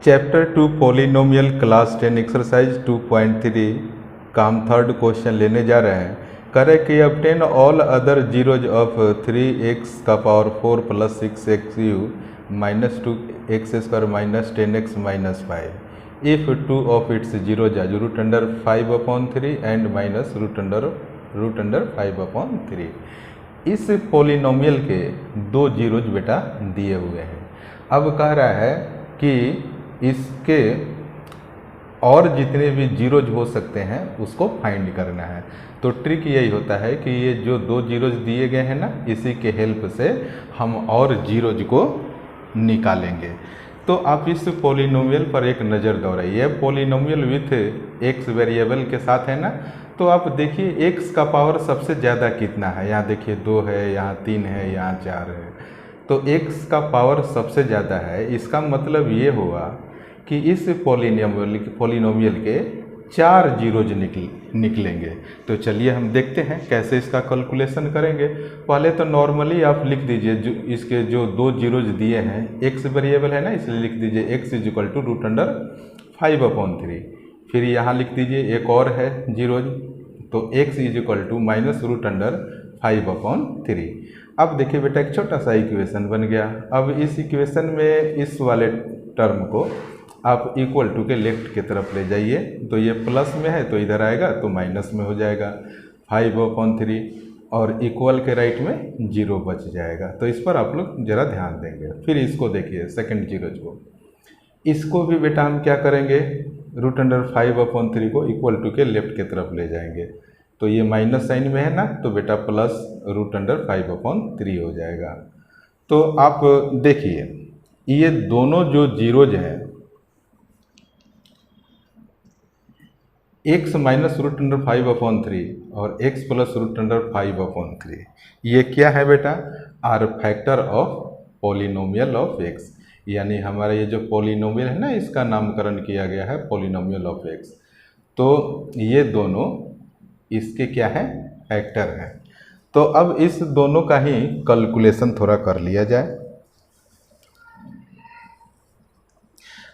Chapter 2 polynomial class 10 exercise 2.3 का हम third question लेने जा रहे हैं। करे कि obtain all other zeros of 3x का power 4 plus 6xu minus 2x² minus 10x minus 5 if two of its zeros are root under 5/3 and minus root under 5/3। इस पॉलिनोमियल के दो जीरोज बेटा दिए हुए हैं। अब कह रहा है कि इसके और जितने भी जीरोज हो सकते हैं उसको फाइंड करना है। तो ट्रिक यही होता है कि ये जो दो जीरोज दिए गए हैं ना, इसी के हेल्प से हम और जीरोज को निकालेंगे। तो आप इस पॉलिनोमियल पर एक नज़र दौड़ाइए। पॉलिनोमियल विथ एक्स वेरिएबल के साथ है ना, तो आप देखिए x का पावर सबसे ज़्यादा कितना है। यहाँ देखिए 2 है, यहाँ 3 है, यहाँ 4 है। तो x का पावर सबसे ज़्यादा है। इसका मतलब ये हुआ कि इस पॉलिनोमियल के 4 जीरोज निकलेंगे। तो चलिए हम देखते हैं कैसे इसका कैलकुलेशन करेंगे। पहले तो नॉर्मली आप लिख दीजिए जो इसके जो दो जीरोज दिए हैं, x वेरिएबल है ना, इसलिए लिख दीजिए x equal to root under 5/3। फिर यहाँ लिख दीजिए एक और है जीरोज, तो x equal to minus root under 5/3। अब देखिए बेटा एक छोटा सा इक्वेशन बन गया। अब इस इक्वेशन में इस वाले टर्म को आप इक्वल टू के लेफ्ट की तरफ ले जाइए। तो ये प्लस में है तो इधर आएगा तो माइनस में हो जाएगा 5/3, और इक्वल के राइट में 0 बच जाएगा। तो इस पर आप लोग ज़रा ध्यान देंगे। फिर इसको देखिए सेकंड जीरोज को, इसको भी बेटा हम क्या करेंगे, रूट अंडर 5/3 को इक्वल टू के लेफ्ट की तरफ ले जाएंगे। तो ये माइनस साइन में है ना, तो बेटा प्लस रूट अंडर 5/3 हो जाएगा। तो आप देखिए ये दोनों जो जीरोज हैं, x माइनस रूट अंडर 5/3 और x प्लस रूट अंडर 5/3, ये क्या है बेटा, are factor of polynomial of x। यानी हमारा ये जो पॉलिनोमियल है ना, इसका नामकरण किया गया है पॉलिनोमियल ऑफ x। तो ये दोनों इसके क्या है, फैक्टर हैं। तो अब इस दोनों का ही कैलकुलेशन थोड़ा कर लिया जाए।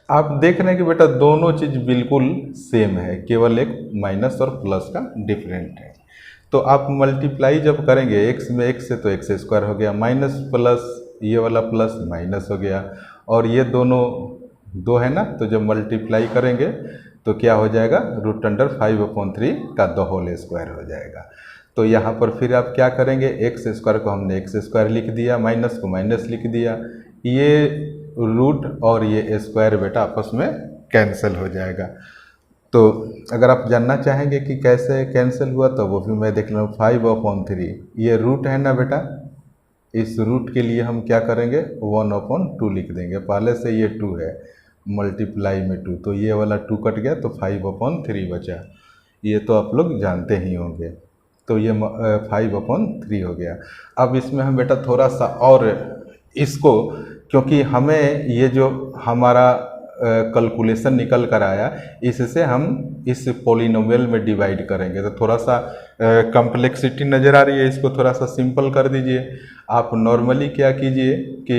आप देख रहे हैं कि बेटा दोनों चीज़ बिल्कुल सेम है, केवल एक माइनस और प्लस का डिफरेंट है। तो आप मल्टीप्लाई जब करेंगे x में x से, तो x² हो गया, माइनस प्लस ये वाला प्लस माइनस हो गया, और ये दोनों दो है ना, तो जब मल्टीप्लाई करेंगे तो क्या हो जाएगा, रूट अंडर 5/3 का द होल स्क्वायर हो जाएगा। तो यहाँ पर फिर आप क्या करेंगे, x² को हमने x² लिख दिया, माइनस को माइनस लिख दिया, ये रूट और ये स्क्वायर बेटा आपस में कैंसिल हो जाएगा। तो अगर आप जानना चाहेंगे कि कैसे कैंसिल हुआ तो वो भी मैं देख लूँ। 5/3 ये रूट है ना बेटा, इस रूट के लिए हम क्या करेंगे, 1/2 लिख देंगे। पहले से ये 2 है, मल्टीप्लाई में 2, तो ये वाला 2 कट गया तो 5/3 बचा। ये तो आप लोग जानते ही होंगे। तो ये 5/3 हो गया। अब इसमें हम बेटा थोड़ा सा और इसको, क्योंकि हमें ये जो हमारा कैलकुलेशन निकल कर आया, इससे हम इस पॉलिनोमियल में डिवाइड करेंगे। तो थोड़ा सा कम्प्लेक्सिटी नज़र आ रही है, इसको थोड़ा सा सिंपल कर दीजिए। आप नॉर्मली क्या कीजिए कि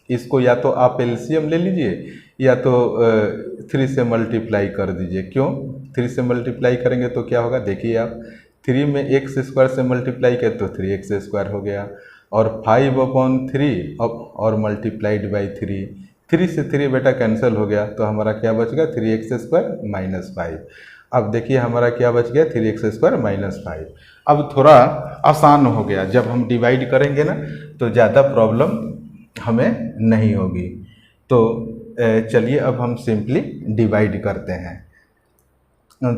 इसको या तो आप एलसीएम ले लीजिए या तो 3 से मल्टीप्लाई कर दीजिए। क्यों 3 से मल्टीप्लाई करेंगे तो क्या होगा, देखिए आप 3 में x² से मल्टीप्लाई किया तो 3x² हो गया, और 5/3 और मल्टीप्लाइड बाई 3 से 3 बेटा कैंसिल हो गया, तो हमारा क्या बच गया, 3x² माइनस 5। अब देखिए हमारा क्या बच गया, 3x² माइनस 5। अब थोड़ा आसान हो गया, जब हम डिवाइड करेंगे ना तो ज़्यादा प्रॉब्लम हमें नहीं होगी। तो चलिए अब हम सिंपली डिवाइड करते हैं।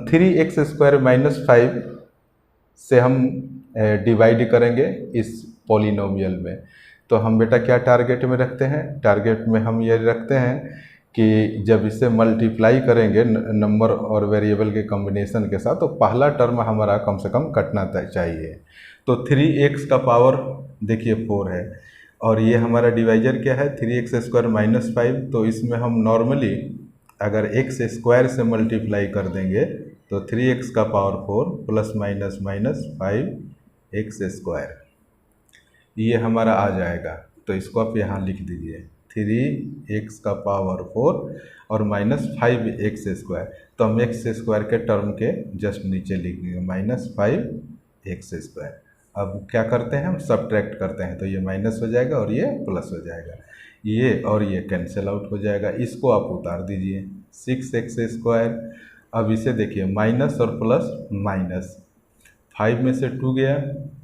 3x² माइनस 5 से हम डिवाइड करेंगे इस पॉलिनोमियल में। तो हम बेटा क्या टारगेट में रखते हैं, टारगेट में हम ये रखते हैं कि जब इसे मल्टीप्लाई करेंगे नंबर और वेरिएबल के कॉम्बिनेशन के साथ, तो पहला टर्म हमारा कम से कम कटना चाहिए। तो 3x का पावर देखिए 4 है, और ये हमारा डिवाइजर क्या है, 3x² माइनस 5। तो इसमें हम नॉर्मली अगर x² से मल्टीप्लाई कर देंगे तो 3x का power 4 plus minus minus 5x², ये हमारा आ जाएगा। तो इसको आप यहाँ लिख दीजिए 3x का पावर 4 और माइनस 5x²। तो हम x² के टर्म के जस्ट नीचे लिख देंगे -5x²। अब क्या करते हैं हम सब्ट्रैक्ट करते हैं, तो ये माइनस हो जाएगा और ये प्लस हो जाएगा, ये और ये कैंसिल आउट हो जाएगा। इसको आप उतार दीजिए 6x²। अब इसे देखिए माइनस और प्लस माइनस, 5 में से 2 गया,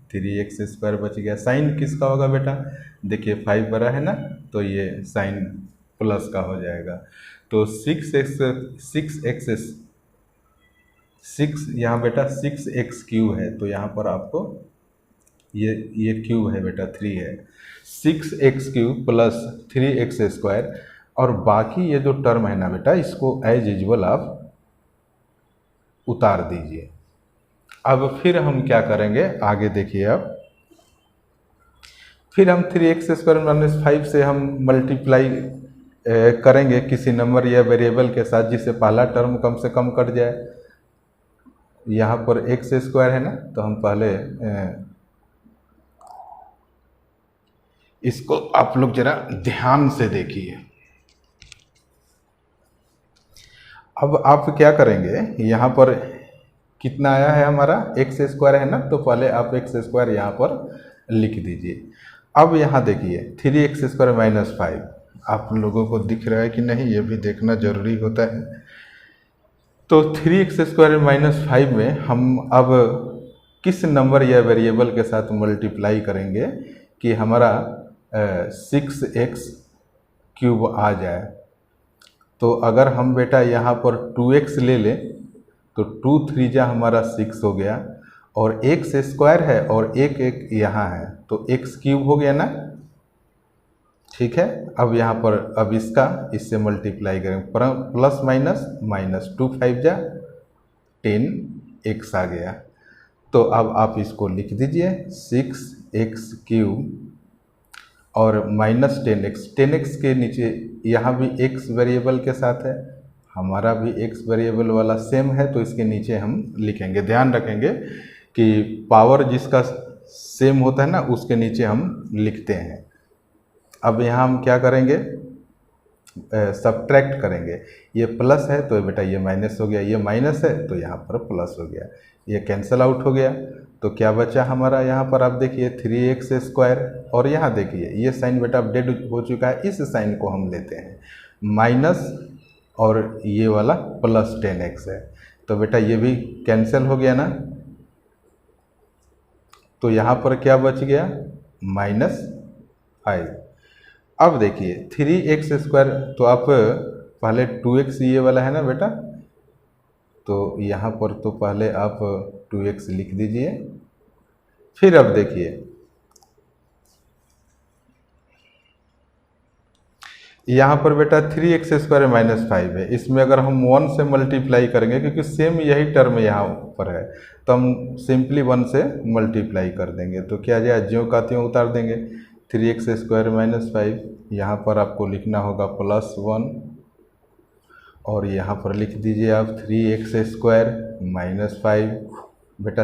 3x² बच गया। साइन किसका होगा बेटा, देखिए 5 बड़ा है ना, तो ये साइन प्लस का हो जाएगा। तो 6 यहाँ बेटा 6x³ है, तो यहाँ पर आपको ये क्यूब है बेटा 3 है, 6x³ प्लस 3x²। और बाकी ये जो टर्म है ना बेटा, इसको एज यूजुअल आप उतार दीजिए। अब फिर हम क्या करेंगे आगे देखिए। अब फिर हम 3x² - 5 से हम मल्टीप्लाई करेंगे किसी नंबर या वेरिएबल के साथ, जिससे पहला टर्म कम से कम कट जाए। यहाँ पर x² है ना, तो हम पहले इसको आप लोग जरा ध्यान से देखिए। अब आप क्या करेंगे, यहाँ पर कितना आया है हमारा x² है ना, तो पहले आप x² यहाँ पर लिख दीजिए। अब यहाँ देखिए 3x² - 5, आप लोगों को दिख रहा है कि नहीं, ये भी देखना जरूरी होता है। तो 3x² - 5 में हम अब किस नंबर या वेरिएबल के साथ मल्टीप्लाई करेंगे कि हमारा 6x³ आ जाए। तो अगर हम बेटा यहाँ पर 2x ले लें, तो 2 3 जा हमारा 6 हो गया, और x² है और एक यहाँ है, तो x³ हो गया ना, ठीक है। अब यहाँ पर अब इससे मल्टीप्लाई करें, प्लस माइनस माइनस, 2 5 जा 10x आ गया। तो अब आप इसको लिख दीजिए 6x³ और माइनस 10x के नीचे यहाँ भी x वेरिएबल के साथ है, हमारा भी x वेरिएबल वाला सेम है, तो इसके नीचे हम लिखेंगे। ध्यान रखेंगे कि पावर जिसका सेम होता है ना, उसके नीचे हम लिखते हैं। अब यहाँ हम क्या करेंगे, सब्ट्रैक्ट करेंगे। ये प्लस है तो बेटा ये माइनस हो गया, ये माइनस है तो यहाँ पर प्लस हो गया, ये कैंसिल आउट हो गया। तो क्या बचा हमारा, यहाँ पर आप देखिए 3x², और यहाँ देखिए ये साइन बेटा अपडेट हो चुका है, इस साइन को हम लेते हैं माइनस, और ये वाला प्लस 10x है, तो बेटा ये भी कैंसिल हो गया ना। तो यहाँ पर क्या बच गया, -5। अब देखिए 3x², तो आप पहले 2x ये वाला है ना बेटा, तो यहाँ पर तो पहले आप 2x लिख दीजिए। फिर अब देखिए यहाँ पर बेटा 3x² - 5 है, इसमें अगर हम 1 से मल्टीप्लाई करेंगे, क्योंकि सेम यही टर्म यहाँ पर है, तो हम सिंपली 1 से मल्टीप्लाई कर देंगे। तो क्या जाए, ज्यों का त्यों उतार देंगे। 3x² - 5, यहाँ पर आपको लिखना होगा +1, और यहाँ पर लिख दीजिए आप 3x² - 5। बेटा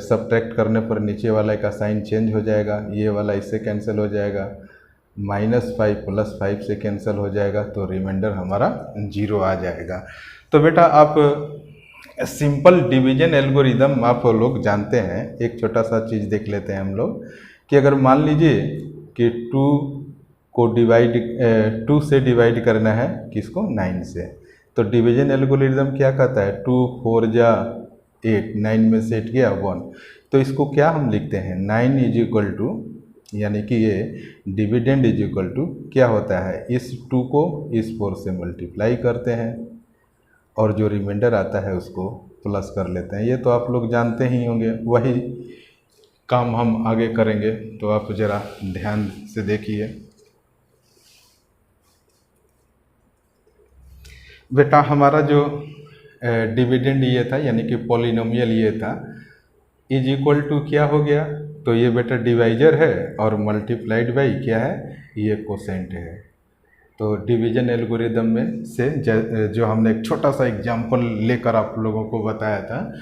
सब्ट्रैक्ट करने पर नीचे वाला का साइन चेंज हो जाएगा, ये वाला इससे कैंसिल हो जाएगा, -5 + 5 से कैंसिल हो जाएगा, तो रिमाइंडर हमारा 0 आ जाएगा। तो बेटा आप सिंपल डिवीजन एल्गोरिदम आप लोग जानते हैं। एक छोटा सा चीज़ देख लेते हैं हम लोग, कि अगर मान लीजिए कि 2 से डिवाइड करना है किसको, 9 से, तो डिवीजन एल्गोरिदम क्या कहता है, 2 4 जा 8, 9 में से 8 गया 1, तो इसको क्या हम लिखते हैं, 9 = यानी कि ये डिविडेंड = क्या होता है, इस 2 को इस 4 से मल्टीप्लाई करते हैं, और जो रिमाइंडर आता है उसको प्लस कर लेते हैं। ये तो आप लोग जानते ही होंगे, वही काम हम आगे करेंगे, तो आप ज़रा ध्यान से देखिए। बेटा हमारा जो डिविडेंड ये था, यानी कि पॉलिनोमियल ये था, = क्या हो गया, तो ये बेटा डिवाइजर है, और मल्टीप्लाइड बाई क्या है, ये कोसेंट है। तो डिवीजन एल्गोरिदम में से जो हमने एक छोटा सा एग्जाम्पल लेकर आप लोगों को बताया था,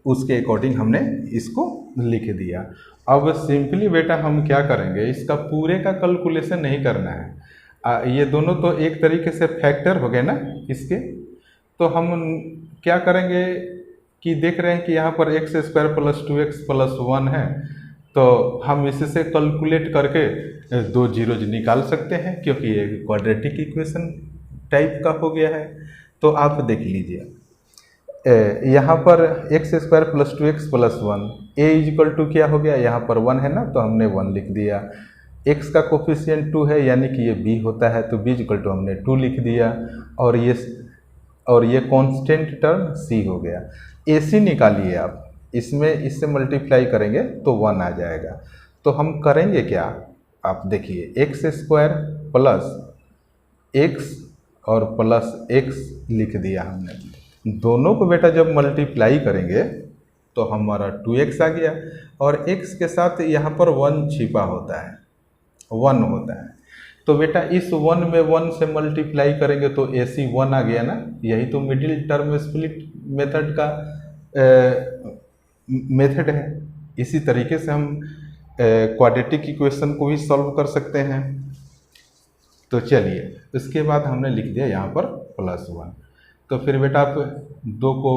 उसके अकॉर्डिंग हमने इसको लिख दिया। अब सिंपली बेटा हम क्या करेंगे, इसका पूरे का कैलकुलेशन नहीं करना है, ये दोनों तो एक तरीके से फैक्टर हो गए ना इसके। तो हम क्या करेंगे कि देख रहे हैं कि यहाँ पर x square plus 2x plus 1 है, तो हम इससे कैलकुलेट करके दो जीरोज निकाल सकते हैं, क्योंकि ये क्वाड्रेटिक इक्वेशन टाइप का हो गया है। तो आप देख लीजिए यहाँ पर x square plus 2x plus 1, a equal to क्या हो गया, यहाँ पर 1 है ना, तो हमने 1 लिख दिया। x का कोफिशिएंट 2 है, यानी कि ये b होता है, तो b इजिकल टू हमने 2 लिख दिया। और ये कांस्टेंट टर्म c हो गया। ac निकालिए आप, इसमें इससे मल्टीप्लाई करेंगे तो 1 आ जाएगा। तो हम करेंगे क्या, आप देखिए, एक्स स्क्वायर प्लस एक्स और प्लस एक्स लिख दिया हमने। दोनों को बेटा जब मल्टीप्लाई करेंगे तो हमारा 2x आ गया, और x के साथ यहाँ पर 1 छिपा होता है, 1 होता है। तो बेटा इस 1 में 1 से मल्टीप्लाई करेंगे तो AC 1 आ गया ना। यही तो मिडिल टर्म स्प्लिट मेथड का मेथड है। इसी तरीके से हम क्वाड्रेटिक इक्वेशन को भी सॉल्व कर सकते हैं। तो चलिए, इसके बाद हमने लिख दिया यहाँ पर प्लस 1। तो फिर बेटा आप दो को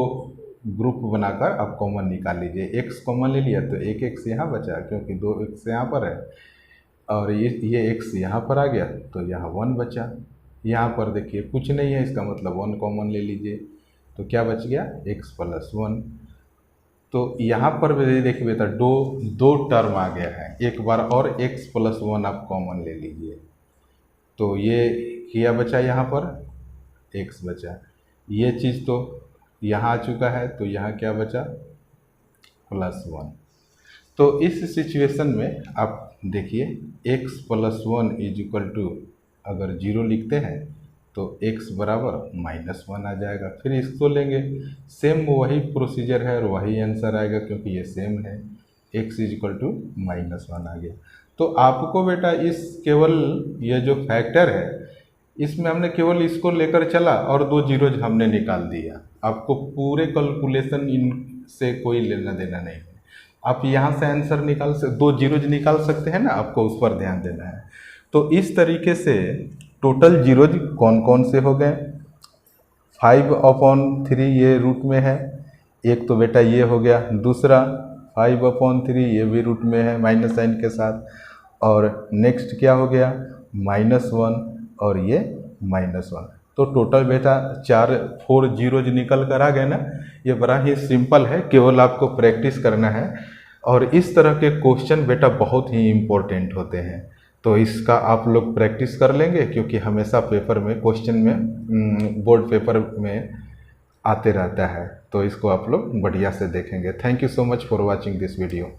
ग्रुप बनाकर आप कॉमन निकाल लीजिए। x कॉमन ले लिया तो एक x यहाँ बचा, क्योंकि 2x यहाँ पर है, और ये x यहाँ पर आ गया तो यहाँ 1 बचा। यहाँ पर देखिए कुछ नहीं है, इसका मतलब 1 कॉमन ले लीजिए, तो क्या बच गया, x प्लस 1। तो यहाँ पर देखिए बेटा दो टर्म आ गया है, एक बार और x प्लस 1 आप कॉमन ले लीजिए, तो ये क्या बचा, यहाँ पर x बचा। ये चीज़ तो यहाँ आ चुका है, तो यहाँ क्या बचा, प्लस 1। तो इस सिचुएशन में आप देखिए x plus 1 is equal to, अगर 0 लिखते हैं तो x बराबर -1 आ जाएगा। फिर इसको लेंगे, सेम वही प्रोसीजर है और वही आंसर आएगा, क्योंकि ये सेम है, x इज इक्वल टू -1 आ गया। तो आपको बेटा इस केवल ये जो फैक्टर है, इसमें हमने केवल इसको लेकर चला और दो जीरोज हमने निकाल दिया। आपको पूरे कैलकुलेशन इनसे कोई लेना देना नहीं है। आप यहाँ से आंसर निकाल सकते, दो जीरोज निकाल सकते हैं ना, आपको उस पर ध्यान देना है। तो इस तरीके से टोटल जीरोज कौन कौन से हो गए, 5/3 ये रूट में है, एक तो बेटा ये हो गया, दूसरा 5/3 ये भी रूट में है माइनस साइन के साथ, और नेक्स्ट क्या हो गया, -1 और ये -1। तो टोटल बेटा 4 जीरोज निकल कर आ गए ना। ये बड़ा ही सिंपल है, केवल आपको प्रैक्टिस करना है। और इस तरह के क्वेश्चन बेटा बहुत ही इम्पोर्टेंट होते हैं, तो इसका आप लोग प्रैक्टिस कर लेंगे, क्योंकि हमेशा पेपर में क्वेश्चन में बोर्ड पेपर में आते रहता है। तो इसको आप लोग बढ़िया से देखेंगे। Thank you so much for watching this video.